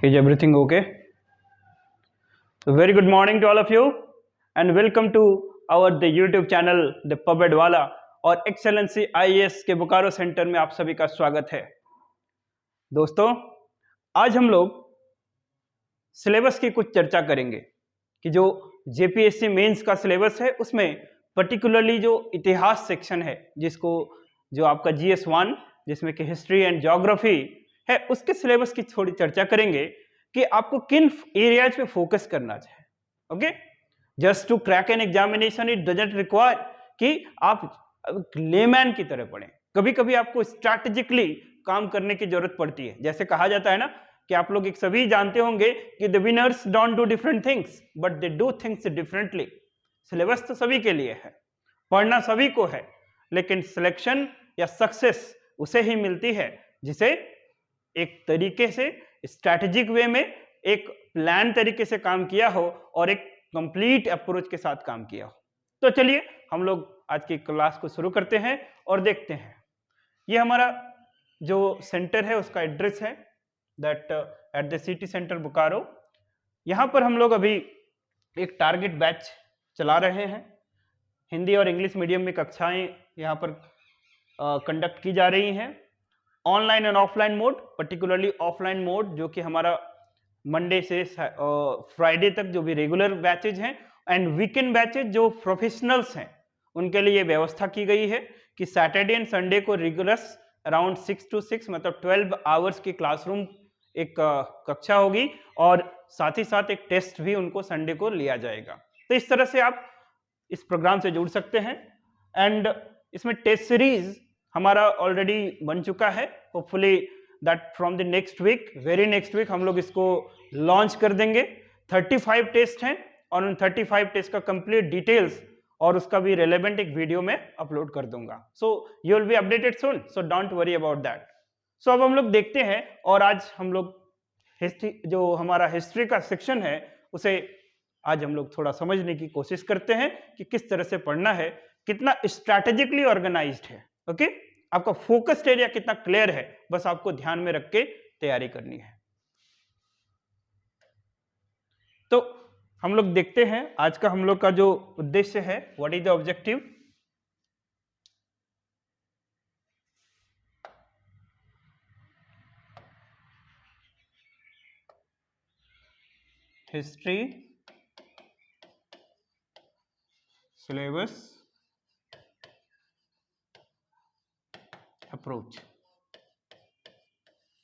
Is everything okay? So very good morning to all of you and welcome to our the YouTube channel The Pub वाला और excellency IAS के Bokaro centre में आप सभी का स्वागत है। दोस्तों, आज हम लोग सिलेबस की कुछ चर्चा करेंगे कि जो जेपीएससी मेंस का सिलेबस है उसमें पर्टिकुलरली जो इतिहास सेक्शन है, जिसको जो आपका GS1 जिसमें कि हिस्ट्री एंड ज्योग्राफी है, उसके सिलेबस की थोड़ी चर्चा करेंगे कि आपको किन एरियाज पे फोकस करना चाहिए। Okay, just to crack an examination it doesn't require कि आप लेमैन की तरह पढ़ें। कभी कभी आपको स्ट्रैटेजिकली काम करने की जरूरत पड़ती है। जैसे कहा जाता है ना कि आप लोग एक सभी जानते होंगे कि the winners don't do different things but they do things differently. Syllabus तो सभी के लिए है, पढ़ना सभी को है, लेकिन सिलेक्शन या सक्सेस उसे ही मिलती है जिसे एक तरीके से स्ट्रैटेजिक वे में एक प्लान तरीके से काम किया हो और एक कंप्लीट अप्रोच के साथ काम किया हो। तो चलिए हम लोग आज की क्लास को शुरू करते हैं और देखते हैं। ये हमारा जो सेंटर है उसका एड्रेस है that at the city centre Bokaro. यहाँ पर हम लोग अभी एक टारगेट बैच चला रहे हैं। हिंदी और इंग्लिश मीडियम में कक्षाएं यहाँ पर कंडक्ट की जा रही हैं, online and offline mode. Particularly offline mode जो कि हमारा मंडे से फ्राइडे तक जो भी रेगुलर बैचेज हैं एंड वीकेंड बैचेज जो प्रोफेशनल्स हैं उनके लिए व्यवस्था की गई है कि सैटरडे एंड संडे को रेगुलर अराउंड 6 to 6 मतलब 12 आवर्स की क्लासरूम एक कक्षा होगी और साथ ही साथ एक टेस्ट भी उनको संडे को लिया जाएगा। तो इस तरह से आप इस प्रोग्राम से जुड़ सकते हैं एंड इसमें टेस्ट सीरीज हमारा ऑलरेडी बन चुका है। Hopefully that from the next week, very next week हम लोग इसको लॉन्च कर देंगे। 35 टेस्ट हैं और उन 35 टेस्ट का कंप्लीट डिटेल्स और उसका भी रेलेवेंट एक वीडियो में अपलोड कर दूंगा। So you will be updated soon, so don't worry about that. So अब हम लोग देखते हैं और आज हम लोग हिस्ट्री जो हमारा हिस्ट्री का सेक्शन है उसे आज हम लोग थोड़ा समझने की कोशिश करते हैं कि किस तरह से पढ़ना है, कितना स्ट्रैटेजिकली ऑर्गेनाइज्ड है। ओके, आपका फोकस्ड एरिया कितना क्लियर है, बस आपको ध्यान में रख के तैयारी करनी है। तो हम लोग देखते हैं आज का हम लोग का जो उद्देश्य है, what is the objective. History syllabus approach,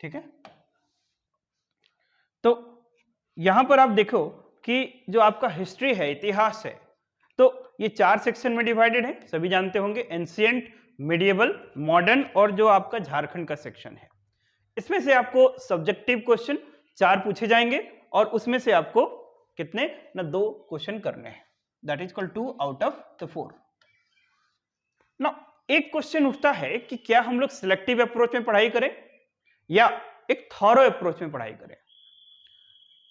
ठीक है। तो यहां पर आप देखो कि जो आपका हिस्ट्री है, इतिहास है, तो ये 4 सेक्शन में डिवाइडेड है, सभी जानते होंगे, एंशिएंट, मिडिएवल, मॉडर्न और जो आपका झारखंड का सेक्शन है। इसमें से आपको सब्जेक्टिव क्वेश्चन 4 पूछे जाएंगे और उसमें से आपको कितने ना 2 क्वेश्चन करने हैं, that is called 2 out of the 4। ना एक क्वेश्चन उठता है कि क्या हम लोग सिलेक्टिव अप्रोच में पढ़ाई करें या एक थॉरो अप्रोच में पढ़ाई करें।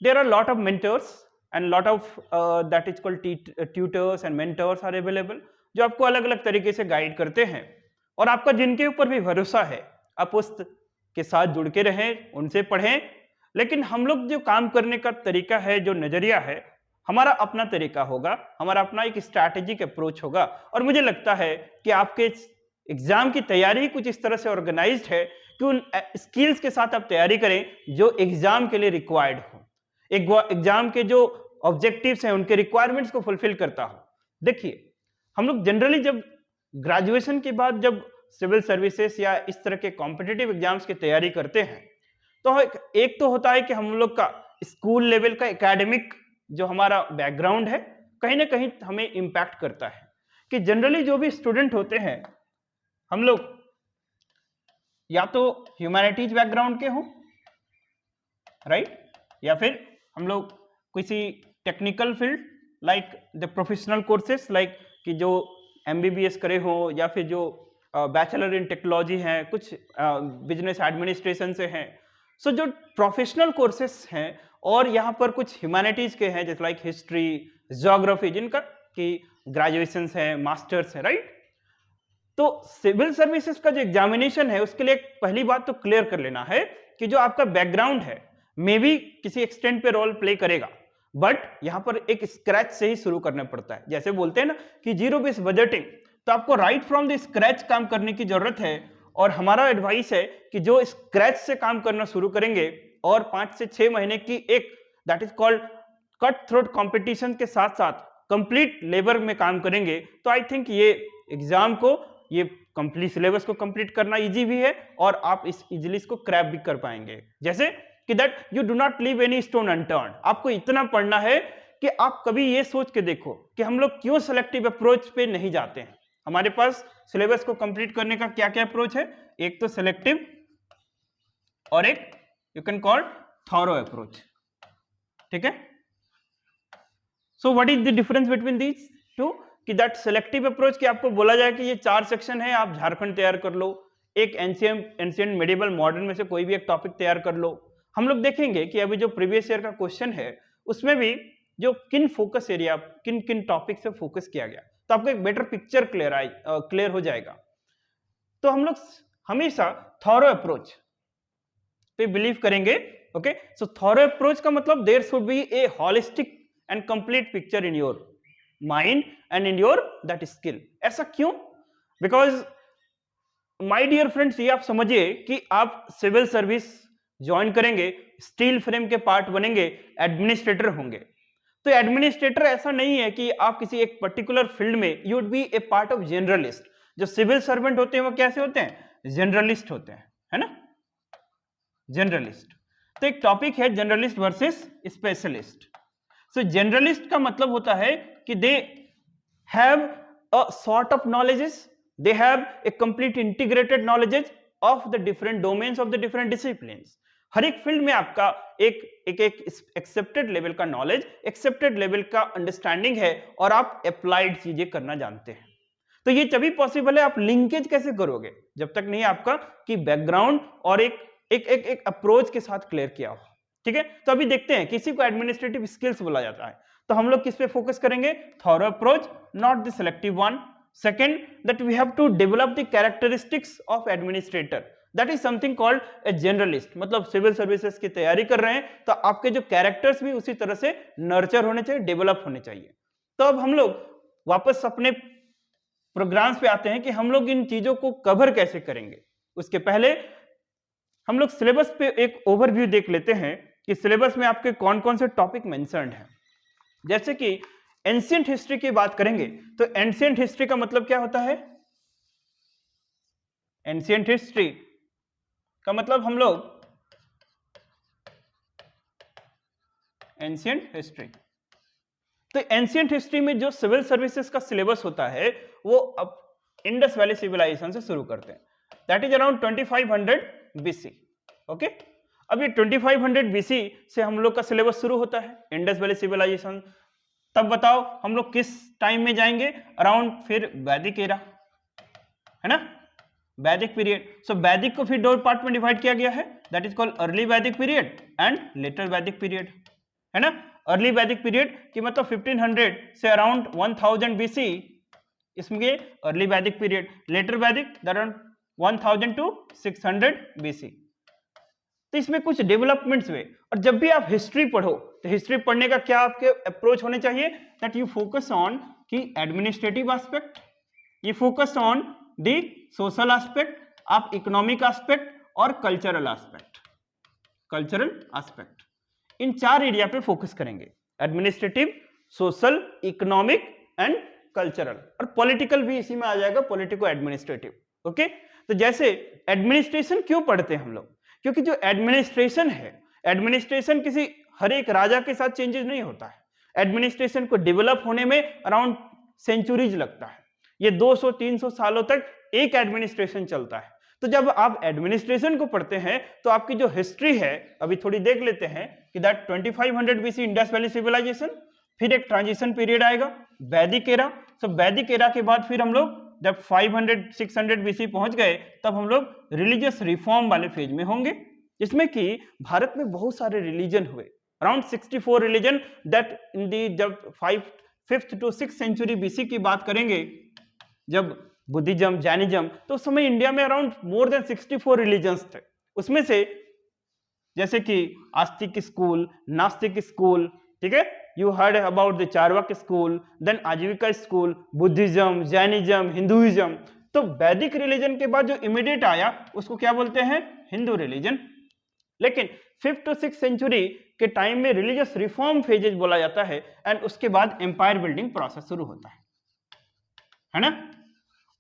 There are lot of mentors and lot of that is called tutors and mentors are available जो आपको अलग अलग तरीके से गाइड करते हैं और आपका जिनके ऊपर भी भरोसा है आप उस के साथ जुड़ के रहें, उनसे पढ़ें। लेकिन हम लोग जो काम करने का तरीका है, जो नजरिया है, हमारा अपना तरीका होगा, हमारा अपना एक स्ट्रैटेजिक अप्रोच होगा और मुझे लगता है कि आपके एग्जाम की तैयारी कुछ इस तरह से ऑर्गेनाइज्ड है कि उन स्किल्स के साथ आप तैयारी करें जो एग्जाम के लिए रिक्वायर्ड हो, एक एग्जाम के जो ऑब्जेक्टिव्स हैं उनके रिक्वायरमेंट्स को फुलफिल करता हो। देखिए, हम लोग जनरली जब ग्रेजुएशन के बाद जब सिविल सर्विसेज या इस तरह के कॉम्पिटिटिव एग्जाम्स की तैयारी करते हैं तो एक तो होता है कि हम लोग का स्कूल लेवल का एकेडमिक जो हमारा बैकग्राउंड है कहीं ना कहीं हमें इम्पैक्ट करता है कि जनरली जो भी स्टूडेंट होते हैं हम लोग या तो ह्यूमैनिटीज बैकग्राउंड के हों, राइट, या फिर हम लोग किसी technical field like the professional courses like कि जो MBBS करे हो या फिर जो बैचलर इन टेक्नोलॉजी हैं, कुछ बिजनेस एडमिनिस्ट्रेशन से हैं। सो जो प्रोफेशनल कोर्सेस हैं और यहाँ पर कुछ ह्यूमैनिटीज के हैं जैसे लाइक हिस्ट्री, ज्योग्राफी, जिनका कि ग्रेजुएशन है, मास्टर्स है, राइट। तो सिविल सर्विसेज का जो एग्जामिनेशन है उसके लिए पहली बात तो क्लियर कर लेना है कि जो आपका बैकग्राउंड है मे बी किसी एक्सटेंट पे रोल प्ले करेगा, बट यहां पर एक स्क्रैच से ही शुरू करना पड़ता है। जैसे बोलते हैं ना कि जीरो बेस बजटिंग, तो आपको राइट फ्रॉम द स्क्रैच काम करने की जरूरत है। और हमारा एडवाइस है कि जो स्क्रैच से काम करना शुरू करेंगे और 5 से 6 महीने की एक that is called cut throat competition के साथ साथ कंप्लीट लेबर में काम करेंगे, तो आई थिंक ये एग्जाम को, ये कंप्लीट सिलेबस को कंप्लीट करना इजी भी है और आप इस इजीली इसको क्रैक भी कर पाएंगे। जैसे कि that you do not leave any stone unturned, आपको इतना पढ़ना है कि आप कभी ये सोच के देखो कि हम लोग क्यों सेलेक्टिव अप्रोच पे नहीं जाते हैं। हमारे पास सिलेबस को कंप्लीट करने का क्या क्या अप्रोच है, एक तो सेलेक्टिव और एक you can call thorough approach, ठीक है। So what is the difference between these two, कि दैट सेलेक्टिव अप्रोच कि आपको बोला जाए कि ये 4 सेक्शन है, आप झारखंड तैयार कर लो, एक एंशिएंट मेडिवल मॉडर्न में से कोई भी एक टॉपिक तैयार कर लो। हम लोग देखेंगे कि अभी जो प्रीवियस ईयर का क्वेश्चन है उसमें भी जो किन फोकस एरिया, किन किन टॉपिक से फोकस किया गया, तो आपको एक बेटर पिक्चर क्लियर हो जाएगा। तो हम लोग हमेशा थॉरो अप्रोच पे बिलीव करेंगे। ओके, सो थॉरो अप्रोच का मतलब there should be a holistic and complete picture in your mind and in your that skill. ऐसा क्यों? बिकॉज माय डियर फ्रेंड्स, ये आप समझिए कि आप सिविल सर्विस ज्वाइन करेंगे, स्टील फ्रेम के पार्ट बनेंगे, एडमिनिस्ट्रेटर होंगे। तो एडमिनिस्ट्रेटर ऐसा नहीं है कि आप किसी एक पर्टिकुलर फील्ड में you would be A part of generalist. जो सिविल सर्वेंट होते हैं वो कैसे होते हैं? जनरलिस्ट होते हैं, है ना, जनरलिस्ट। तो एक टॉपिक है जनरलिस्ट वर्सेस स्पेशलिस्ट। सो जनरलिस्ट का मतलब होता है कि they have a sort of knowledges, they have a complete integrated knowledge of the different domains of the different disciplines। हर एक फील्ड में आपका एक एक्सेप्टेड लेवल का नॉलेज, एक्सेप्टेड लेवल का अंडरस्टैंडिंग है और आप अप्लाइड चीजें करना जानते हैं। तो ये तभी पॉसिबल है। आप लिंकेज कैसे करोगे जब तक नहीं आपका कि बैकग्राउंड और एक अप्रोच के साथ क्लियर किया हो, ठीक है। तो अभी देखते हैं, किसी को एडमिनिस्ट्रेटिव स्किल्स बोला जाता है, तो हम लोग किस पे फोकस करेंगे? Thorough approach, not the selective one. Second, that we have to develop the characteristics of administrator, that is something called a generalist। मतलब सिविल सर्विसेज की तैयारी कर रहे हैं तो आपके जो कैरेक्टर्स भी उसी तरह से नर्चर होने चाहिए, डेवलप होने चाहिए। तो अब हम लोग वापस अपने प्रोग्राम्स पे आते हैं कि हम लोग इन चीजों को कवर कैसे करेंगे। उसके पहले हम लोग सिलेबस पे एक ओवरव्यू देख लेते हैं कि सिलेबस में आपके कौन कौन से टॉपिक मेंशन्ड हैं। जैसे कि एंशिएंट हिस्ट्री की बात करेंगे तो एंशिएंट हिस्ट्री का मतलब क्या होता है? एंशिएंट हिस्ट्री का मतलब हम लोग एंशिएंट हिस्ट्री, तो एंशिएंट हिस्ट्री में जो सिविल सर्विसेज का सिलेबस होता है वो अब इंडस वैली सिविलाइजेशन से शुरू करते हैं, that is around 2500 BC. Okay, अब ये 2500 बीसी से हम लोग का सिलेबस शुरू होता है, इंडस वैली सिविलाइजेशन। तब बताओ हम लोग किस टाइम में जाएंगे? अराउंड फिर वैदिक एरा, है ना, वैदिक पीरियड। सो वैदिक को फिर दो पार्ट में डिवाइड किया गया है, दैट इज कॉल्ड अर्ली वैदिक पीरियड एंड लेटर वैदिक पीरियड, है ना। अर्ली वैदिक पीरियड की मतलब 1500 से अराउंड 1000 बीसी, इसमें अर्ली वैदिक पीरियड। लेटर वैदिक अराउंड 1000 टू 600 बीसी। तो इसमें कुछ डेवलपमेंट्स हुए। और जब भी आप हिस्ट्री पढ़ो तो हिस्ट्री पढ़ने का क्या आपके अप्रोच होने चाहिए? दैट यू फोकस ऑन की administrative aspect, you focus on the social aspect, आप इकोनॉमिक एस्पेक्ट और कल्चरल एस्पेक्ट, इन 4 एरिया पे फोकस करेंगे, administrative, social, economic and cultural. और पॉलिटिकल भी इसी में आ जाएगा, पॉलिटिको एडमिनिस्ट्रेटिव। ओके, तो जैसे एडमिनिस्ट्रेशन क्यों पढ़ते हैं हम लोग? क्योंकि जो एडमिनिस्ट्रेशन है, एडमिनिस्ट्रेशन किसी हर एक राजा के साथ चेंजेस नहीं होता है। एडमिनिस्ट्रेशन को डेवलप होने में अराउंड सेंचुरीज लगता है, ये 200-300 सालों तक एक एडमिनिस्ट्रेशन चलता है। तो जब आप एडमिनिस्ट्रेशन को पढ़ते हैं तो आपकी जो हिस्ट्री है, अभी थोड़ी देख लेते हैं कि that 2500 BC Indus valley civilization, फिर एक ट्रांजिशन पीरियड आएगा वैदिक एरा। सो वैदिक एरा के बाद फिर हम लोग जब 500-600 बीसी पहुंच गए तब हम लोग रिलीजियस रिफॉर्म वाले फेज में होंगे, जिसमें कि भारत में बहुत सारे रिलीजन हुए, अराउंड 64 रिलीजन। दैट इन दी जब 5th to 6th century BC की बात करेंगे, जब बुद्धिज्म, जैनिज्म, तो उस समय इंडिया में अराउंड मोर देन 64 रिलीजन्स थे। उसमें से जैसे कि आस्तिक स्कूल, नास्तिक स्कूल, ठीक है, you heard about the Charvaka school, then Ajivika school, Buddhism, Jainism, Hinduism. तो वैदिक रिलीजन के बाद जो इमीडिएट आया उसको क्या बोलते हैं? हिंदू रिलीजन। लेकिन 5th to 6th सेंचुरी के टाइम में रिलीजियस रिफॉर्म फेजेस बोला जाता है, एंड उसके बाद एम्पायर बिल्डिंग प्रोसेस शुरू होता है ना।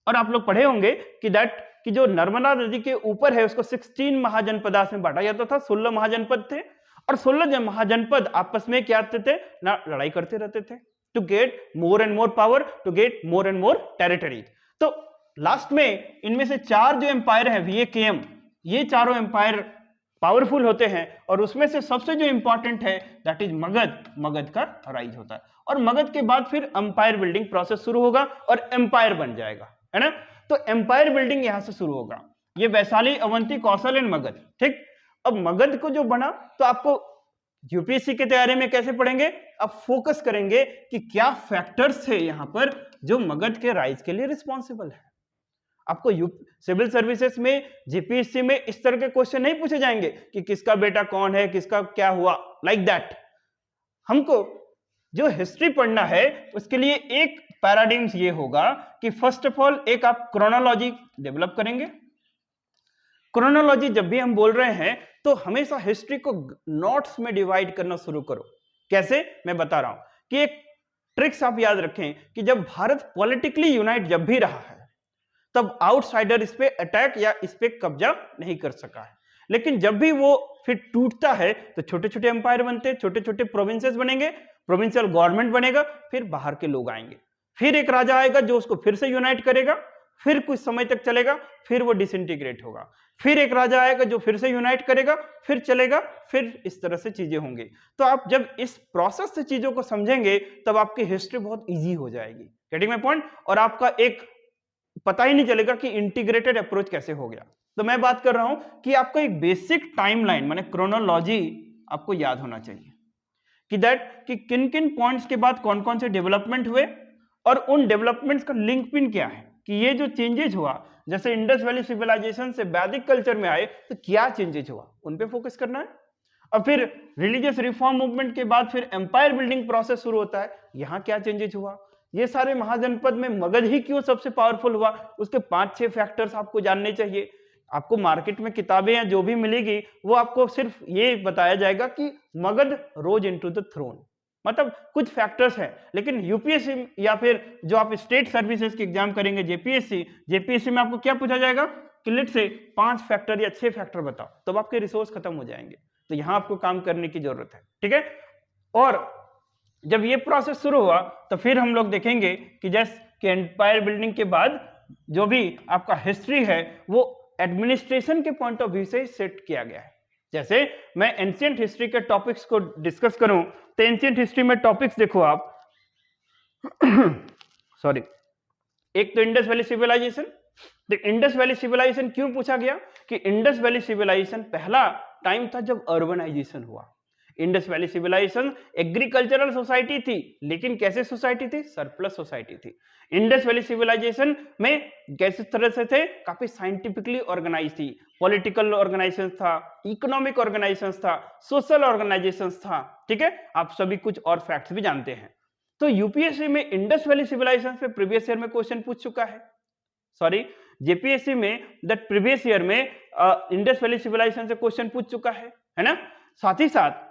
और आप लोग पढ़े होंगे कि जो नर्मदा नदी के ऊपर है उसको 16 महाजनपदास में बांटा जाता था, 16 महाजनपद थे, और 16 महाजनपद आपस में क्या करते थे ना, लड़ाई करते रहते थे to get more and more power, to get more and more territory. तो लास्ट में इनमें से 4 जो एम्पायर है VAKM, ये चारों एम्पायर पावरफुल होते हैं, और उसमें से सबसे जो इंपॉर्टेंट है दैट इज मगध का राइज होता है, और मगध के बाद फिर एम्पायर बिल्डिंग प्रोसेस शुरू होगा और एम्पायर बन जाएगा, है ना। तो एम्पायर बिल्डिंग यहां से शुरू होगा, ये वैशाली, अवंती, कौशल एंड मगध, ठीक। अब मगध को जो बना तो आपको यूपीएससी की तैयारी में कैसे पढ़ेंगे, अब फोकस करेंगे कि क्या फैक्टर्स थे यहां पर जो मगध के राइज के लिए रिस्पॉन्सिबल है। आपको सिविल सर्विसेज में, जीपीएससी में इस तरह के क्वेश्चन नहीं पूछे जाएंगे कि किसका बेटा कौन है, किसका क्या हुआ, लाइक दैट। हमको जो हिस्ट्री पढ़ना है उसके लिए एक पैराडिग्म्स ये होगा कि फर्स्ट ऑफ ऑल एक आप क्रोनोलॉजी डेवलप करेंगे। क्रोनोलॉजी जब भी हम बोल रहे हैं तो हमेशा हिस्ट्री को नोट्स में डिवाइड करना शुरू करो। कैसे, मैं बता रहा हूं कि एक ट्रिक्स आप याद रखें कि जब भारत पॉलिटिकली यूनाइट जब भी रहा है तब आउटसाइडर इस पे अटैक या इस पे कब्जा नहीं कर सका है, लेकिन जब भी वो फिर टूटता है तो छोटे छोटे एम्पायर बनते हैं, छोटे छोटे प्रोविंसेस बनेंगे, प्रोविंशियल गवर्नमेंट बनेगा, फिर बाहर के लोग आएंगे, फिर एक राजा आएगा जो उसको फिर से यूनाइट करेगा, फिर कुछ समय तक चलेगा, फिर वो डिसइंटीग्रेट होगा, फिर एक राजा आएगा जो फिर से यूनाइट करेगा, फिर चलेगा, फिर इस तरह से चीजें होंगी। तो आप जब इस प्रोसेस से चीजों को समझेंगे तब आपकी हिस्ट्री बहुत ईजी हो जाएगी, गेटिंग माय पॉइंट, और आपका एक पता ही नहीं चलेगा कि इंटीग्रेटेड अप्रोच कैसे हो गया। तो मैं बात कर रहा हूं कि आपको एक बेसिक टाइमलाइन माने क्रोनोलॉजी आपको याद होना चाहिए कि किन किन पॉइंट्स के बाद कौन कौन से डेवलपमेंट हुए, और उन डेवलपमेंट्स का लिंक पिन क्या है, कि ये जो चेंजेस हुआ, जैसे इंडस वैली सिविलाइजेशन से वैदिक कल्चर में आए तो क्या चेंजेस हुआ, उन पे फोकस करना है। और फिर रिलीजियस रिफॉर्म मूवमेंट के बाद फिर एम्पायर बिल्डिंग प्रोसेस शुरू होता है, यहां क्या चेंजेस हुआ, ये सारे महाजनपद में मगध ही क्यों सबसे पावरफुल हुआ, उसके 5-6 फैक्टर्स आपको जानने चाहिए। आपको मार्केट में किताबें या जो भी मिलेगी वो आपको सिर्फ ये बताया जाएगा कि Magadha rose into the throne, मतलब कुछ फैक्टर्स हैं, लेकिन यूपीएससी या फिर जो आप स्टेट सर्विसेज की एग्जाम करेंगे जेपीएससी में आपको क्या पूछा जाएगा कि लेट से 5 फैक्टर या 6 फैक्टर बताओ, तब तो आपके रिसोर्स खत्म हो जाएंगे। तो यहां आपको काम करने की जरूरत है, ठीक है। और जब ये प्रोसेस शुरू हुआ तो फिर हम लोग देखेंगे कि जैसे कि एम्पायर बिल्डिंग के बाद जो भी आपका हिस्ट्री है वो एडमिनिस्ट्रेशन के पॉइंट ऑफ व्यू से सेट किया गया है। जैसे मैं एंशिएंट हिस्ट्री के टॉपिक्स को डिस्कस करूं तो एंशिएंट हिस्ट्री में टॉपिक्स देखो आप सॉरी, एक तो इंडस वैली सिविलाइजेशन। तो इंडस वैली सिविलाइजेशन क्यों पूछा गया कि इंडस वैली सिविलाइजेशन पहला टाइम था जब अर्बनाइजेशन हुआ। Indus valley civilization agricultural society थी, लेकिन कैसे सोसाइटी थी, सरप्लस सोसाइटी थी। इंडस वैली सिविलाइजेशन में कैसे तरह से थे, काफी साइंटिफिकली ऑर्गेनाइज थी, पॉलिटिकल ऑर्गेनाइजेशन था, इकोनॉमिक ऑर्गेनाइजेशन था, सोशल ऑर्गेनाइजेशन था, ठीक है। आप सभी कुछ और फैक्ट्स भी जानते हैं। तो यूपीएससी में इंडस वैली सिविलाइजेशन से प्रीवियस ईयर में क्वेश्चन पूछ चुका है, सॉरी जेपीएससी में दैट प्रीवियस ईयर में इंडस वैली सिविलाइजेशन से क्वेश्चन पूछ चुका है ना। साथ ही साथ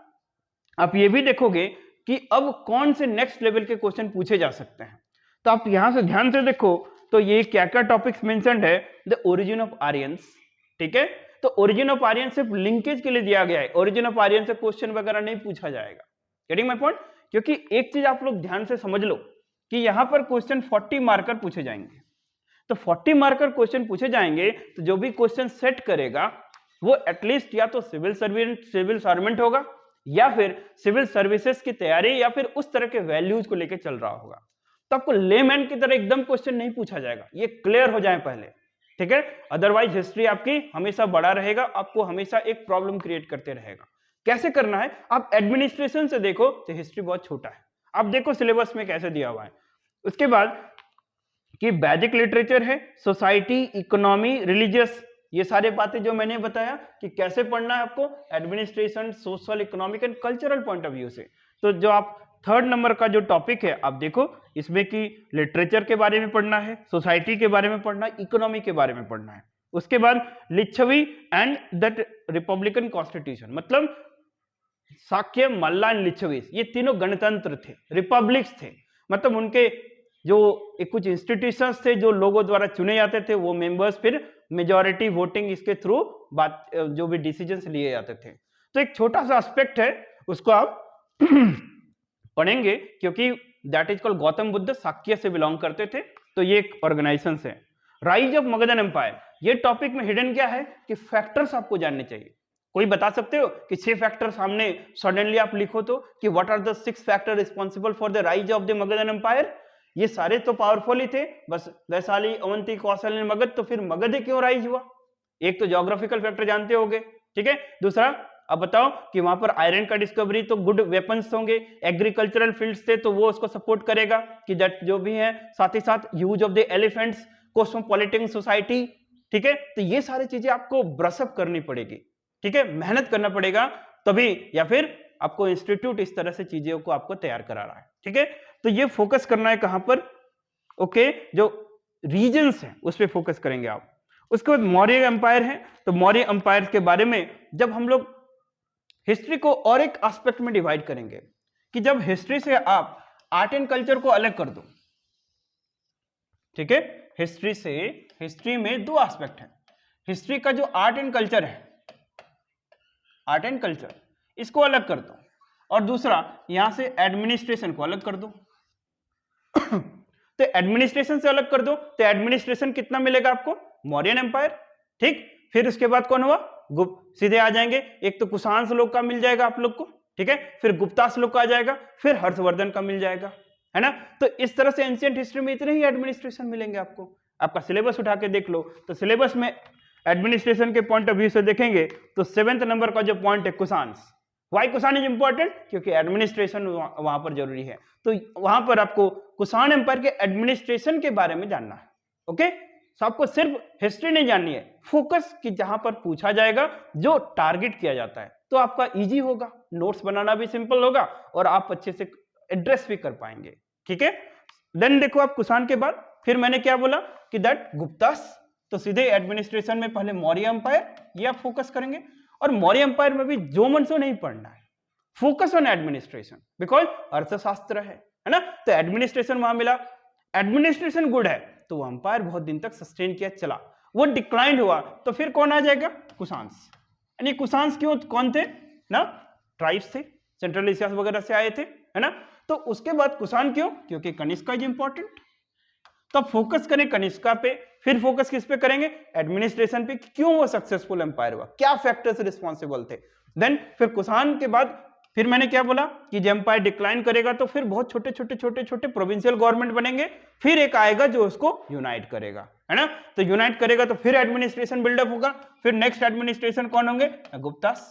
आप ये भी देखोगे कि अब कौन से नेक्स्ट लेवल के क्वेश्चन पूछे जा सकते हैं। तो आप यहां से ध्यान से देखो तो ये क्या क्या टॉपिक्स मेंशन्ड है, द ओरिजिन ऑफ आर्यंस, ठीक है। तो ओरिजिन ऑफ आर्यन सिर्फ लिंकेज के लिए दिया गया है, ओरिजिन ऑफ आर्यन से क्वेश्चन वगैरह नहीं पूछा जाएगा, गेटिंग माय पॉइंट। क्योंकि एक चीज आप लोग ध्यान से समझ लो कि यहां पर क्वेश्चन 40 मार्कर पूछे जाएंगे। तो 40 मार्कर क्वेश्चन पूछे जाएंगे तो जो भी क्वेश्चन सेट करेगा वो एटलीस्ट या तो सिविल सर्वेंट होगा या फिर सिविल सर्विसेज की तैयारी या फिर उस तरह के वैल्यूज को लेकर चल रहा होगा। तो आपको लेमैन की तरह एकदम क्वेश्चन नहीं पूछा जाएगा, ये क्लियर हो जाए पहले, ठीक है। अदरवाइज हिस्ट्री आपकी हमेशा बड़ा रहेगा, आपको हमेशा एक प्रॉब्लम क्रिएट करते रहेगा। कैसे करना है, आप एडमिनिस्ट्रेशन से देखो तो हिस्ट्री बहुत छोटा है, आप देखो सिलेबस में कैसे दिया हुआ है। उसके बाद कि वैदिक लिटरेचर है, सोसाइटी, इकोनॉमी, रिलीजियस ये सारे बातें जो मैंने बताया कि कैसे पढ़ना है आपको administration, social, economic and cultural point of view से। तो जो आप थर्ड नंबर का जो टॉपिक है आप देखो इसमें कि लिटरेचर के बारे में पढ़ना है, सोसाइटी के बारे में पढ़ना है, इकोनॉमी के बारे में पढ़ना है। उसके बाद Licchavi and the republican constitution, मतलब शाक्य, मल्ला एंड लिच्छवी ये तीनों गणतंत्र थे, रिपब्लिक्स थे, मतलब उनके जो कुछ इंस्टीट्यूशंस थे जो लोगों द्वारा चुने जाते थे, वो मेंबर्स फिर मेजॉरिटी वोटिंग इसके थ्रू बात जो भी डिसीजंस लिए जाते थे। तो एक छोटा सा एस्पेक्ट है उसको आप पढ़ेंगे क्योंकि that is called Gautam Buddha Shakya से बिलोंग करते थे, तो ये एक ऑर्गेनाइजेशन है। राइज ऑफ मगध एम्पायर, ये टॉपिक में हिडन क्या है कि फैक्टर्स आपको जानने चाहिए। कोई बता सकते हो कि 6 फैक्टर सामने सडनली आप लिखो तो कि what are the 6 factor responsible for the rise of the Magadha empire? ये सारे तो पावरफुल ही थे, बस वैशाली, अवंती, कौशल, मगध, तो फिर मगध क्यों राइज हुआ? एक तो ज्योग्राफिकल फैक्टर जानते होगे, ठीक है। दूसरा अब बताओ कि वहां पर आयरन का डिस्कवरी, तो गुड वेपन्स होंगे, एग्रीकल्चरल फील्ड्स थे तो वो उसको सपोर्ट करेगा कि दैट जो भी है, साथ ही साथ use of the elephants, cosmopolitan society, ठीक है। तो ये सारी चीजें आपको ब्रशअप करनी पड़ेगी, ठीक है, मेहनत करना पड़ेगा तभी, या फिर आपको इंस्टीट्यूट इस तरह से चीजों को आपको तैयार करा रहा है, ठीक है। तो ये फोकस करना है कहां पर? ओके, जो रीजन्स हैं उस पर फोकस करेंगे आप। उसके बाद मौर्य एम्पायर है, तो मौर्य एम्पायर के बारे में जब हम लोग हिस्ट्री को और एक एस्पेक्ट में डिवाइड करेंगे कि जब हिस्ट्री से आप आर्ट एंड कल्चर को अलग कर दो, ठीक है। हिस्ट्री में 2 एस्पेक्ट है। हिस्ट्री का जो आर्ट एंड कल्चर है, आर्ट एंड कल्चर, इसको अलग कर दो, और दूसरा यहां से एडमिनिस्ट्रेशन को अलग कर दो। तो एडमिनिस्ट्रेशन से अलग कर दो तो एडमिनिस्ट्रेशन कितना मिलेगा आपको? मौर्यन एम्पायर, ठीक। फिर उसके बाद कौन हुआ? गुप्त, सीधे आ जाएंगे, एक तो कुषाण लोग का मिल जाएगा आप लोग को, ठीक है, फिर गुप्तास लोग का आ जाएगा, फिर हर्षवर्धन का मिल जाएगा, है ना। तो इस तरह से एंशिएंट हिस्ट्री में इतने ही एडमिनिस्ट्रेशन मिलेंगे आपको। आपका सिलेबस उठा के देख लो, तो सिलेबस में एडमिनिस्ट्रेशन के पॉइंट ऑफ व्यू से देखेंगे तो 7th नंबर का जो पॉइंट है Kushan. Why Kushan is important? क्योंकि एडमिनिस्ट्रेशन वहां पर जरूरी है, तो वहां पर आपको कुषाण एम्पायर के एडमिनिस्ट्रेशन के बारे में जानना है, ओके। तो आपको सिर्फ हिस्ट्री नहीं जाननी है, फोकस कि जहां पर पूछा जाएगा, जो टारगेट किया जाता है, तो आपका इजी होगा, नोट्स बनाना भी सिंपल होगा और आप अच्छे से एड्रेस भी कर पाएंगे, ठीक है। देन देखो आप कुषाण के बाद फिर मैंने क्या बोला कि दैट गुप्तास, तो सीधे एडमिनिस्ट्रेशन में पहले मौर्य एम्पायर, ये आप फोकस करेंगे। और मौर्य एम्पायर में भी जो मन सो नहीं पढ़ना है, फोकस ऑन एडमिनिस्ट्रेशन, बिकॉज अर्थशास्त्र है ना। तो एडमिनिस्ट्रेशन वहां मिला, एडमिनिस्ट्रेशन गुड है तो वो एम्पायर बहुत दिन तक सस्टेन किया चला, वो डिक्लाइन हुआ तो फिर कौन आ जाएगा? कुषाण। यानी कुषाण क्यों, कौन थे ना? ट्राइब्स थे, सेंट्रल एशिया वगैरह से आए थे, है ना। तो उसके बाद कुषाण क्यों? क्योंकि कनिष्का इज इंपॉर्टेंट, तो अब फोकस करें कनिष्का पे, फिर फोकस किस पे करेंगे? एडमिनिस्ट्रेशन पे, क्यों वो सक्सेसफुल एम्पायर हुआ, क्या फैक्टर्स रिस्पॉन्सिबल थे। देन फिर कुषाण के बाद फिर मैंने क्या बोला कि जब एम्पायर डिक्लाइन करेगा तो फिर बहुत छोटे छोटे प्रोविंशियल गवर्नमेंट बनेंगे, फिर एक आएगा जो उसको यूनाइट करेगा, है ना। तो यूनाइट करेगा तो फिर एडमिनिस्ट्रेशन बिल्डअप होगा, फिर नेक्स्ट एडमिनिस्ट्रेशन कौन होंगे? गुप्तास।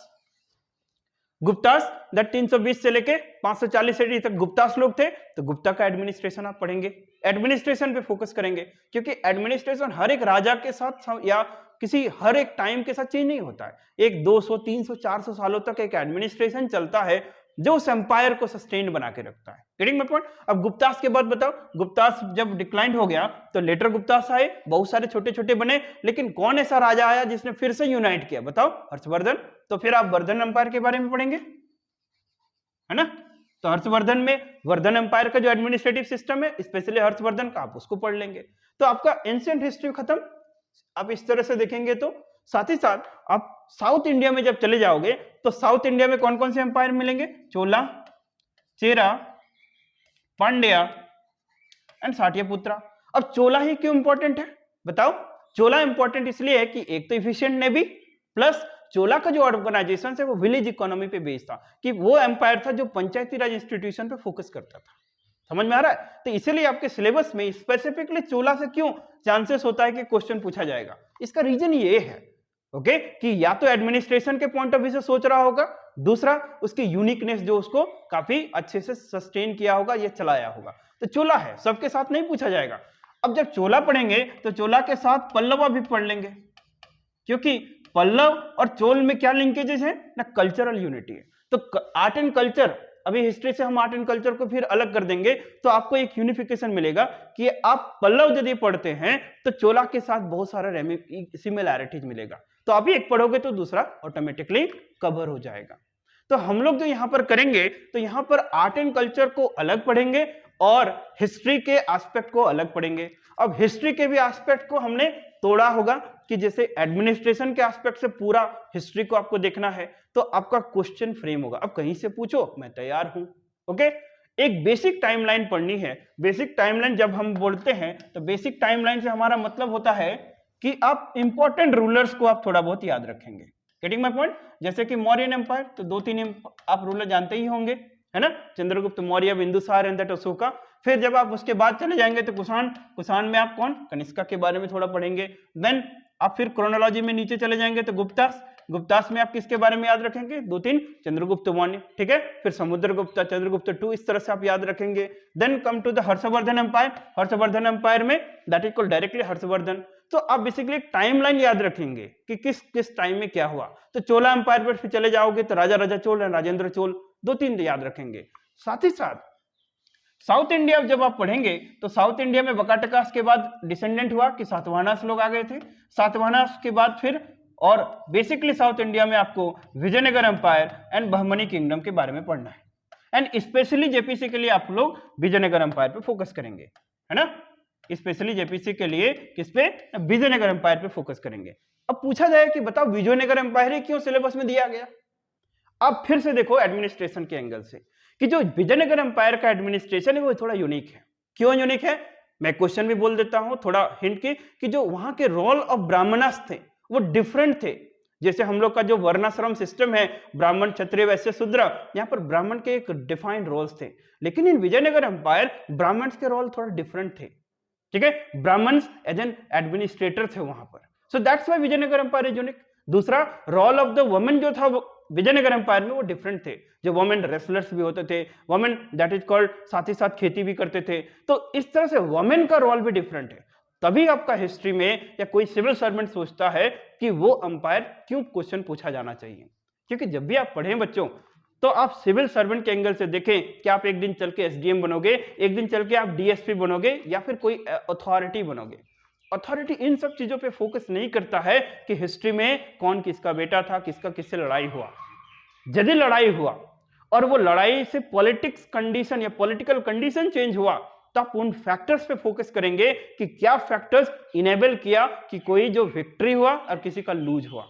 गुप्तास दैट 320 से लेके 540 AD तक गुप्तास लोग थे, तो गुप्ता का एडमिनिस्ट्रेशन आप पढ़ेंगे, एडमिनिस्ट्रेशन पे फोकस करेंगे, क्योंकि एडमिनिस्ट्रेशन हर एक राजा के साथ या किसी हर एक टाइम के साथ चेंज नहीं होता है, एक 200 300 400 सालों तक एक एडमिनिस्ट्रेशन चलता है जो उस एम्पायर को सस्टेन बना के रखता है। Getting my point? अब गुप्तास के बाद बताओ, गुप्तास जब डिक्लाइन हो गया तो लेटर गुप्तास आए, बहुत सारे छोटे छोटे बने, लेकिन कौन ऐसा राजा आया जिसने फिर से यूनाइट किया? बताओ, हर्षवर्धन। तो फिर आप वर्धन एम्पायर के बारे में पढ़ेंगे, है ना। तो हर्षवर्धन में वर्धन एम्पायर का जो एडमिनिस्ट्रेटिव सिस्टम है, स्पेशली हर्षवर्धन का, आप उसको पढ़ लेंगे। तो आपका एंशिएंट हिस्ट्री खत्म। आप इस तरह से देखेंगे तो साथ ही साथ आप साउथ इंडिया में जब चले जाओगे तो साउथ इंडिया में कौन कौन से एम्पायर मिलेंगे? चोला, चेरा, पांड्या एंड साटियापुत्रा। अब चोला ही क्यों इंपॉर्टेंट है बताओ? चोला इंपॉर्टेंट इसलिए है कि एक तो इफिशिएंट नेवी, प्लस चोला का जो ऑर्गेनाइजेशन है वो विलेज इकोनॉमी पे बेस्ड था, कि वो एम्पायर था जो पंचायती राज इंस्टीट्यूशन पे फोकस करता था। समझ में आ रहा है? तो इसीलिए आपके सिलेबस में स्पेसिफिकली चोला से क्यों चांसेस होता है कि क्वेश्चन पूछा जाएगा, इसका रीजन ये है, ओके, कि या तो एडमिनिस्ट्रेशन के पॉइंट ऑफ व्यू से सोच रहा होगा, दूसरा उसकी यूनिकनेस जो उसको काफी अच्छे से सस्टेन किया होगा, ये चलाया होगा। तो चोला है, सबके साथ नहीं पूछा जाएगा। अब जब चोला पढ़ेंगे तो चोला के साथ पल्लवा भी पढ़ लेंगे, क्योंकि पल्लव और चोल में क्या लिंकेजेस है ना, कल्चरल यूनिटी है। तो आर्ट एंड कल्चर, अभी हिस्ट्री से हम आर्ट एंड कल्चर को फिर अलग कर देंगे तो आपको एक यूनिफिकेशन मिलेगा कि आप पल्लव यदि पढ़ते हैं तो चोला के साथ बहुत सारा सिमिलैरिटीज मिलेगा, तो आप एक पढ़ोगे तो दूसरा ऑटोमेटिकली कवर हो जाएगा। तो हम लोग जो यहां पर करेंगे तो यहां पर आर्ट एंड कल्चर को अलग पढ़ेंगे और हिस्ट्री के एस्पेक्ट को अलग पढ़ेंगे। अब हिस्ट्री के भी एस्पेक्ट को हमने तोड़ा होगा कि जैसे एडमिनिस्ट्रेशन के एस्पेक्ट से पूरा हिस्ट्री को आपको देखना है तो आपका क्वेश्चन फ्रेम होगा। अब कहीं से पूछो मैं तैयार हूं। ओके, एक बेसिक टाइमलाइन पढ़नी है। बेसिक टाइमलाइन जब हम बोलते हैं तो बेसिक टाइमलाइन से हमारा मतलब होता है कि आप इंपॉर्टेंट रूलर्स को आप थोड़ा बहुत याद रखेंगे। Getting my point? जैसे कि मौर्यन एम्पायर, तो 2-3 आप रूलर जानते ही होंगे, है ना, चंद्रगुप्त मौर्य, बिंदुसार एंड दैट अशोका। फिर जब आप उसके बाद चले जाएंगे तो कुषाण में आप कौन, कनिष्का के बारे में थोड़ा पढ़ेंगे। देन आप फिर क्रोनोलॉजी में नीचे चले जाएंगे तो गुप्तास में आप किसके बारे में याद रखेंगे, 2-3 चंद्रगुप्त मौर्य, ठीक है। फिर समुद्रगुप्त, चंद्रगुप्त 2, इस तरह से आप याद रखेंगे। Then come to the Harshvardhan empire. Harshvardhan empire में that is called directly Harshvardhan. तो आप बेसिकली टाइमलाइन याद रखेंगे कि किस किस टाइम में क्या हुआ। तो चोला एम्पायर पर फिर चले जाओगे तो राजा चोल, राजेंद्र चोल, 2-3 याद रखेंगे। साथ ही साथ साउथ इंडिया जब आप पढ़ेंगे तो साउथ इंडिया में वकाटकास के बाद डिसेंडेंट हुआ कि सातवाहनास लोग आ गए थे। सातवाहनास के बाद फिर और बेसिकली साउथ इंडिया में आपको Vijayanagara empire and Bahmani kingdom के बारे में पढ़ना है। एंड स्पेशली जेपीसी के लिए आप लोग विजयनगर एम्पायर पे फोकस करेंगे, है ना। स्पेशली जेपीसी के लिए किस पे, विजयनगर एम्पायर पे फोकस करेंगे। अब पूछा जाए कि बताओ विजयनगर एम्पायर क्यों सिलेबस में दिया गया। आप फिर से देखो एडमिनिस्ट्रेशन के एंगल से कि जो विजयनगर एम्पायर का एडमिनिस्ट्रेशन है वो थोड़ा यूनिक है। क्यों यूनिक है, मैं क्वेश्चन भी बोल देता हूं थोड़ा हिंट के, कि जो वहां के रोल ऑफ ब्राह्मणस थे वो डिफरेंट थे। जैसे हम लोग का जो वर्णाश्रम सिस्टम है, ब्राह्मण, क्षत्रिय, वैश्य, शूद्र, यहाँ पर ब्राह्मण के एक डिफाइंड रोल्स थे। लेकिन इन विजयनगर एम्पायर ब्राह्मण्स के रोल थोड़ा डिफरेंट थे, ठीक है। ब्राह्मण्स एज एन एडमिनिस्ट्रेटर थे वहां पर। So that's why Vijayanagara empire is unique. दूसरा, रोल ऑफ द वुमेन जो था विजयनगर एम्पायर में वो डिफरेंट थे। जो वुमेन रेसलर्स भी होते थे, वुमेन दैट इज कॉल्ड, साथ ही साथ खेती भी करते थे। तो इस तरह से वुमेन का रोल भी डिफरेंट है। तभी आपका हिस्ट्री में या कोई सिविल सर्वेंट सोचता है कि वो अंपायर क्यों क्वेश्चन पूछा जाना चाहिए। क्योंकि जब भी आप पढ़ें बच्चों तो आप सिविल सर्वेंट के एंगल से देखें कि आप एक दिन चल के एसडीएम बनोगे, एक दिन चल के आप डीएसपी बनोगे या फिर कोई अथॉरिटी बनोगे। अथॉरिटी इन सब चीजों पे फोकस नहीं करता है कि हिस्ट्री में कौन किसका बेटा था, किसका किससे लड़ाई हुआ। यदि लड़ाई हुआ और वो लड़ाई से पॉलिटिक्स कंडीशन या पॉलिटिकल कंडीशन चेंज हुआ तो आप उन फैक्टर्स पे फोकस करेंगे कि क्या फैक्टर्स इनेबल किया कि कोई जो विक्ट्री हुआ और किसी का लूज हुआ,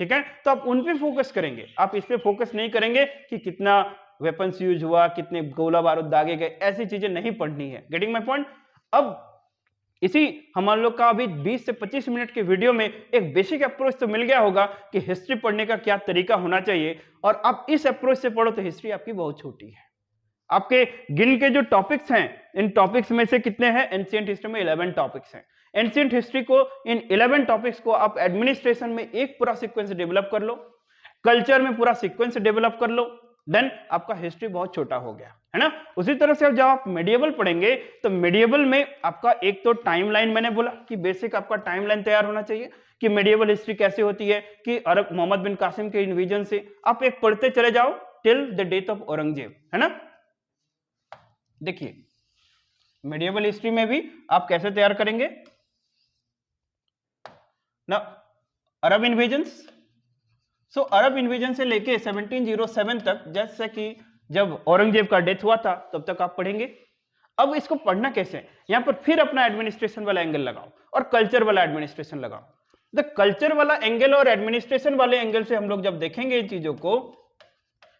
ठीक है। तो आप उन पे फोकस करेंगे, आप इस पे फोकस नहीं करेंगे कि कितना वेपन्स यूज हुआ, कितने गोला बारूद दागे गए, ऐसी चीजें नहीं पढ़नी है। Getting my point? अब इसी हम लोग का अभी 20 से 25 मिनट के वीडियो में एक बेसिक अप्रोच तो मिल गया होगा कि हिस्ट्री पढ़ने का क्या तरीका होना चाहिए, और आप इस अप्रोच से पढ़ो तो हिस्ट्री आपकी बहुत छोटी है। आपके गिन के जो टॉपिक्स हैं, इन टॉपिक्स में से कितने हैं, एंशिएंट हिस्ट्री में 11 टॉपिक्स हैं। एंशिएंट हिस्ट्री को, इन 11 टॉपिक्स को आप एडमिनिस्ट्रेशन में एक पूरा सीक्वेंस डेवलप कर लो, कल्चर में पूरा सीक्वेंस डेवलप कर लो, देन आपका हिस्ट्री बहुत छोटा हो गया, है ना। उसी तरह से जब आप मेडिएवल पढ़ेंगे तो मेडिएवल में आपका एक तो टाइमलाइन, मैंने बोला कि बेसिक आपका टाइमलाइन तैयार होना चाहिए कि मेडिएवल हिस्ट्री कैसे होती है, कि अरब मोहम्मद बिन कासिम के इन्वेजन से आप एक पढ़ते चले जाओ till the death of Aurangzeb, है ना। देखिए मेडिएवल हिस्ट्री में भी आप कैसे तैयार करेंगे ना, अरब इन्वेजन्स। सो अरब इन्वेजन से लेके 1707 तक, जैसे कि जब औरंगजेब का डेथ हुआ था तब तक आप पढ़ेंगे। अब इसको पढ़ना कैसे, यहां पर फिर अपना एडमिनिस्ट्रेशन वाला एंगल लगाओ और कल्चर वाला एडमिनिस्ट्रेशन लगाओ। द कल्चर वाला एंगल और एडमिनिस्ट्रेशन वाले एंगल से हम लोग जब देखेंगे इन चीजों को,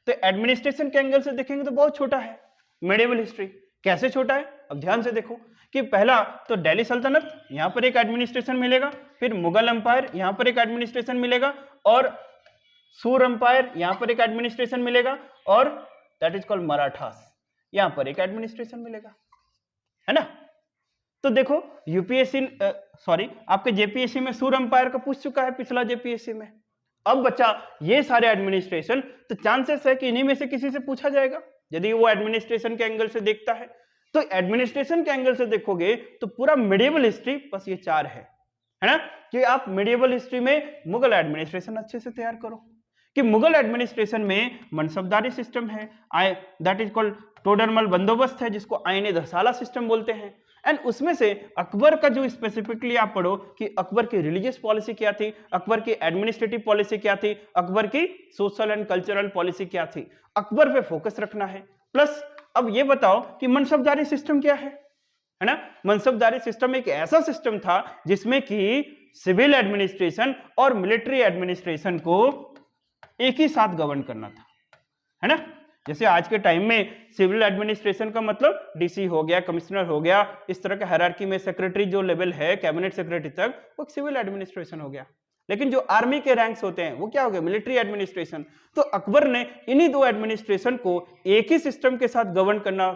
तो एडमिनिस्ट्रेशन के एंगल से देखेंगे तो बहुत छोटा है मेडिएवल हिस्ट्री। कैसे छोटा है, अब ध्यान से देखो कि पहला तो दिल्ली सल्तनत, यहां पर एक एडमिनिस्ट्रेशन मिलेगा, फिर मुगल एम्पायर, यहां पर एक एडमिनिस्ट्रेशन मिलेगा, और सूर एम्पायर, यहां पर एक एडमिनिस्ट्रेशन मिलेगा, और दैट इज कॉल्ड मराठास, यहां पर एक एडमिनिस्ट्रेशन मिलेगा, है ना। तो देखो यूपीएससी आपके जेपीएससी में सूर एम्पायर का पूछ चुका है पिछला जेपीएससी में। अब बच्चा ये सारे एडमिनिस्ट्रेशन, तो चांसेस है कि इन्हीं में से किसी से पूछा जाएगा यदि वो एडमिनिस्ट्रेशन के एंगल से देखता है। तो एडमिनिस्ट्रेशन के एंगल से देखोगे तो पूरा मेडिएवल हिस्ट्री बस ये 4 है, है ना, कि आप मेडिएवल हिस्ट्री में मुगल एडमिनिस्ट्रेशन अच्छे से तैयार करो, कि मुगल एडमिनिस्ट्रेशन में मनसबदारी सिस्टम है, दैट इज कॉल्ड टोडरमल बंदोबस्त है, जिसको आईने दरसाला सिस्टम बोलते हैं। एंड उसमें से अकबर का जो स्पेसिफिकली आप पढ़ो कि अकबर की रिलीजियस पॉलिसी क्या थी, अकबर की एडमिनिस्ट्रेटिव पॉलिसी क्या थी, अकबर की सोशल एंड कल्चरल पॉलिसी क्या थी, अकबर पे फोकस रखना है। प्लस अब ये बताओ कि मनसबदारी सिस्टम क्या है ना। मनसबदारी सिस्टम एक ऐसा सिस्टम था जिसमें कि सिविल एडमिनिस्ट्रेशन और मिलिट्री एडमिनिस्ट्रेशन को एक ही साथ गवर्न करना था, है ना। जैसे आज के टाइम में सिविल एडमिनिस्ट्रेशन का मतलब डीसी हो गया, कमिश्नर हो गया, इस तरह के हायरार्की में सेक्रेटरी जो लेवल है कैबिनेट सेक्रेटरी तक, वो सिविल एडमिनिस्ट्रेशन हो गया। लेकिन जो आर्मी के रैंक्स होते हैं वो क्या हो गया, मिलिट्री एडमिनिस्ट्रेशन। तो अकबर ने इन्हीं दो एडमिनिस्ट्रेशन को एक ही सिस्टम के साथ गवर्न करना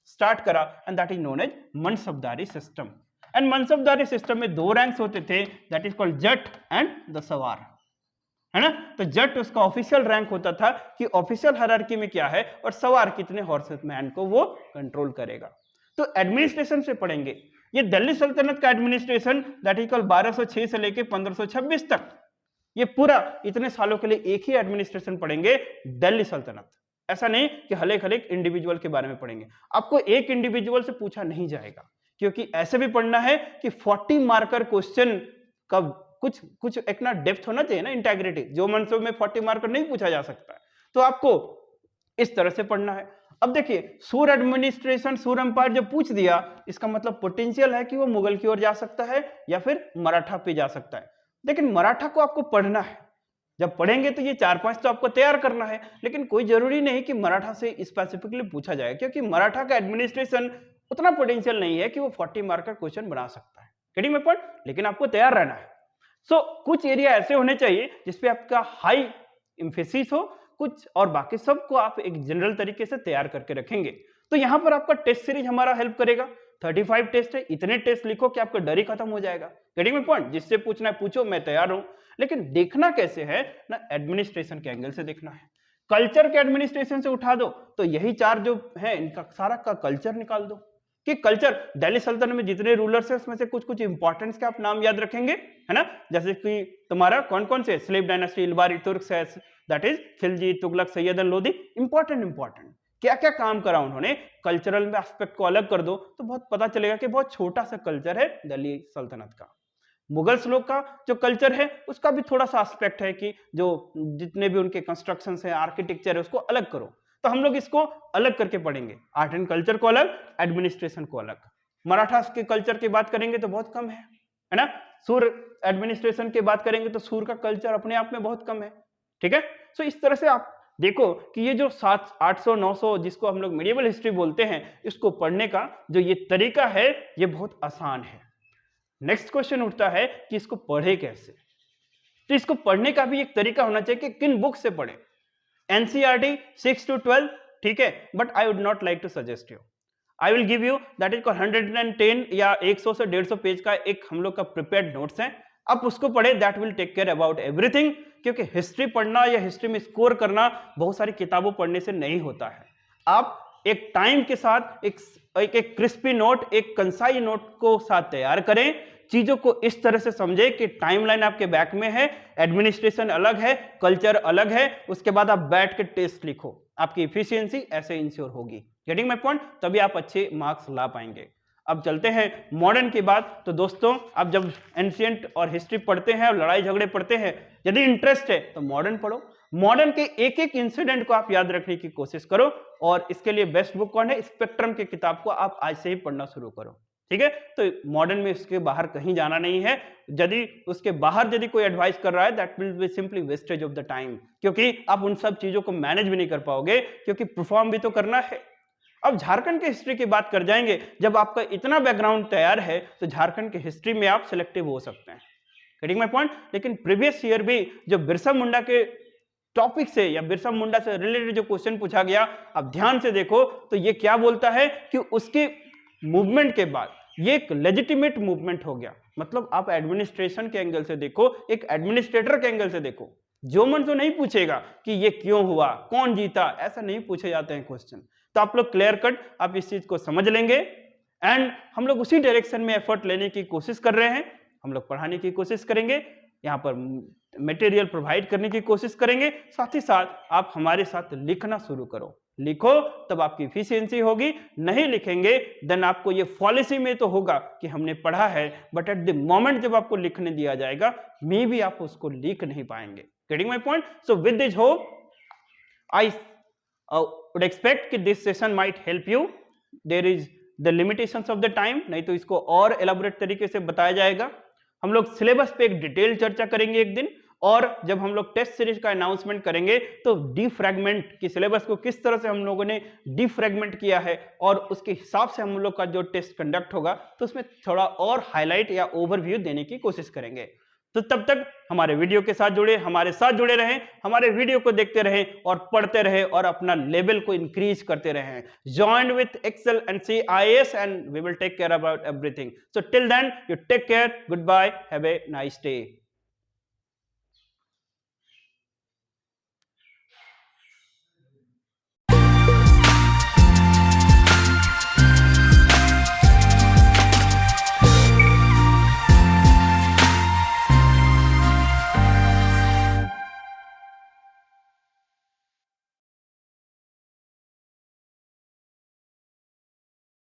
स्टार्ट करा, and that is known as mansabdari system. And mansabdari system में दो रैंक्स होते थे, that is called zat and the sawar, है ना। तो जट उसका ऑफिशियल रैंक होता था कि ऑफिशियल हायरार्की में क्या है, और सवार कितने हॉर्समैन को वो कंट्रोल करेगा। तो एडमिनिस्ट्रेशन से पढ़ेंगे, ये दिल्ली सल्तनत का एडमिनिस्ट्रेशन दैट इज कॉल्ड 1206 से लेके 1526 तक, ये पूरा इतने सालों के लिए एक ही एडमिनिस्ट्रेशन पढ़ेंगे, दिल्ली सल्तनत। ऐसा नहीं कि हलेक हलेक इंडिविजुअल के बारे में पढ़ेंगे, आपको एक इंडिविजुअल से पूछा नहीं जाएगा, क्योंकि ऐसे भी पढ़ना है कि 40 मार्कर क्वेश्चन का कुछ एक ना डेप्थ होना चाहिए ना, इंटेग्रिटी। जो मनसूब में 40 मार्कर नहीं पूछा जा सकता है, तो आपको इस तरह से पढ़ना है। अब देखिए, सूर एडमिनिस्ट्रेशन, सूर एम्पायर जब पूछ दिया, इसका मतलब पोटेंशियल है कि वो मुगल की ओर जा सकता है या फिर मराठा पे जा सकता है। लेकिन मराठा को आपको पढ़ना है, जब पढ़ेंगे तो ये 4-5 तो आपको तैयार करना है, लेकिन कोई जरूरी नहीं कि मराठा से स्पेसिफिकली पूछा जाए, क्योंकि मराठा का एडमिनिस्ट्रेशन उतना पोटेंशियल नहीं है कि वो 40 मार्क का क्वेश्चन बना सकता है। Getting my point? लेकिन आपको तैयार रहना है। कुछ एरिया ऐसे होने चाहिए जिसपे आपका हाई एम्फेसिस हो, कुछ और बाकी सबको आप एक जनरल तरीके से तैयार करके रखेंगे। तो यहां पर आपका टेस्ट सीरीज हमारा हेल्प करेगा। 35 टेस्ट है, इतने टेस्ट लिखो कि आपका डर ही खत्म हो जाएगा। Getting my point? जिससे पूछना है पूछो, मैं तैयार हूं। लेकिन देखना कैसे है ना, एडमिनिस्ट्रेशन के एंगल से देखना है। कल्चर के एडमिनिस्ट्रेशन से उठा दो तो यही चार जो है इनका सारा का कल्चर निकाल दो कि कल्चर दिल्ली सल्तनत में जितने रूलर्स हैं उसमें से कुछ इंपॉर्टेंस के आप नाम याद रखेंगे, है ना। जैसे कि तुम्हारा कौन कौन से, स्लेव डायनास्टी, इल्बारी, तुर्क, that is Khilji, Tughlaq, Syed and Lodhi. Important क्या क्या काम करा उन्होंने, कल्चरल में एस्पेक्ट को अलग कर दो तो बहुत पता चलेगा कि बहुत छोटा सा कल्चर है दिल्ली सल्तनत का। मुगल्स लोग का जो कल्चर है उसका भी थोड़ा सा एस्पेक्ट है कि जो जितने भी उनके कंस्ट्रक्शन है, आर्किटेक्चर है, उसको अलग करो। तो हम लोग इसको अलग करके पढ़ेंगे, आर्ट एंड कल्चर को अलग, एडमिनिस्ट्रेशन को अलग। मराठा के कल्चर की बात करेंगे तो बहुत कम है ना। सूर एडमिनिस्ट्रेशन की बात करेंगे तो सूर का कल्चर अपने आप में बहुत कम है, ठीक है। सो इस तरह से आप देखो कि ये जो 700-800-900 जिसको हम लोग मेडिएवल हिस्ट्री बोलते हैं, इसको पढ़ने का जो ये तरीका है ये बहुत आसान है। नेक्स्ट क्वेश्चन उठता है कि इसको पढ़े कैसे। तो इसको पढ़ने का भी एक तरीका होना चाहिए कि किन बुक से पढ़े। एनसीईआरटी 6 to 12, ठीक है, but I would not like to suggest you. I will give you that is 110 या 100 से 150 पेज का एक हम लोग का प्रिपेयर्ड नोट्स है, आप उसको पढ़े, that will take care about everything. क्योंकि हिस्ट्री पढ़ना या हिस्ट्री में स्कोर करना बहुत सारी किताबों पढ़ने से नहीं होता है। आप एक टाइम के साथ एक क्रिस्पी नोट, एक कंसाई नोट को साथ तैयार करें, चीजों को इस तरह से समझे कि टाइमलाइन आपके बैक में है, एडमिनिस्ट्रेशन अलग है, कल्चर अलग है, उसके बाद आप बैठ के टेस्ट लिखो, आपकी इफिशियंसी ऐसे इंश्योर होगी। Getting my point? तभी आप अच्छे मार्क्स ला पाएंगे। अब चलते हैं मॉडर्न की बात। तो दोस्तों, आप जब एंशिएंट और हिस्ट्री पढ़ते हैं और लड़ाई झगड़े पढ़ते हैं, यदि इंटरेस्ट है तो मॉडर्न पढ़ो। मॉडर्न के एक एक इंसिडेंट को आप याद रखने की कोशिश करो, और इसके लिए बेस्ट बुक कौन है? स्पेक्ट्रम की किताब को आप आज से ही पढ़ना शुरू करो, ठीक है। तो मॉडर्न में इसके बाहर कहीं जाना नहीं है। यदि उसके बाहर यदि कोई एडवाइस कर रहा है, that will be simply wastage of the time, क्योंकि आप उन सब चीजों को मैनेज भी नहीं कर पाओगे, क्योंकि परफॉर्म भी तो करना है। अब झारखंड के हिस्ट्री की बात कर जाएंगे। जब आपका इतना बैकग्राउंड तैयार है तो झारखंड के हिस्ट्री में आप सिलेक्टिव हो सकते हैं। Getting my point? लेकिन प्रीवियस ईयर भी जो बिरसा मुंडा के टॉपिक से या बिरसा मुंडा से रिलेटेड जो क्वेश्चन पूछा गया, आप ध्यान से देखो तो ये क्या बोलता है कि उसके मूवमेंट के बाद ये एक लेजिटिमेट मूवमेंट हो गया। मतलब आप एडमिनिस्ट्रेशन के एंगल से देखो, एक एडमिनिस्ट्रेटर के एंगल से देखो। जो मन तो नहीं पूछेगा कि ये क्यों हुआ, कौन जीता, ऐसा नहीं पूछे जाते हैं क्वेश्चन। तो आप लोग क्लियर कट आप इस चीज को समझ लेंगे, एंड हम लोग उसी डायरेक्शन में एफर्ट लेने की कोशिश कर रहे हैं। हम लोग पढ़ाने की कोशिश करेंगे, यहाँ पर मटेरियल प्रोवाइड करने की कोशिश करेंगे। साथ ही साथ आप हमारे साथ लिखना शुरू करो, लिखो तब आपकी इफिशियंसी होगी। नहीं लिखेंगे देन आपको ये पॉलिसी में तो होगा कि हमने पढ़ा है, बट एट द मोमेंट जब आपको लिखने दिया जाएगा मे बी आप उसको लिख नहीं पाएंगे। Getting my point? So with this hope I would expect कि this session might help you. There is the limitations of the time, नहीं तो इसको और elaborate तरीके से बताया जाएगा। हम लोग सिलेबस पे एक डिटेल चर्चा करेंगे एक दिन, और जब हम लोग टेस्ट सीरीज का अनाउंसमेंट करेंगे तो डिफ्रैगमेंट की सिलेबस को किस तरह से हम लोगों ने डिफ्रैगमेंट किया है और उसके हिसाब से हम लोग का जो टेस्ट कंडक्ट होगा तो उसमें थोड़ा और हाईलाइट या ओवरव्यू देने की कोशिश करेंगे। तो तब तक हमारे वीडियो के साथ जुड़े, हमारे साथ जुड़े रहें, हमारे वीडियो को देखते रहें और पढ़ते रहें और अपना लेवल को इंक्रीज करते रहें। Join with Excel and CIS and we will take care about everything. So till then, you take care. Goodbye. Have a nice day.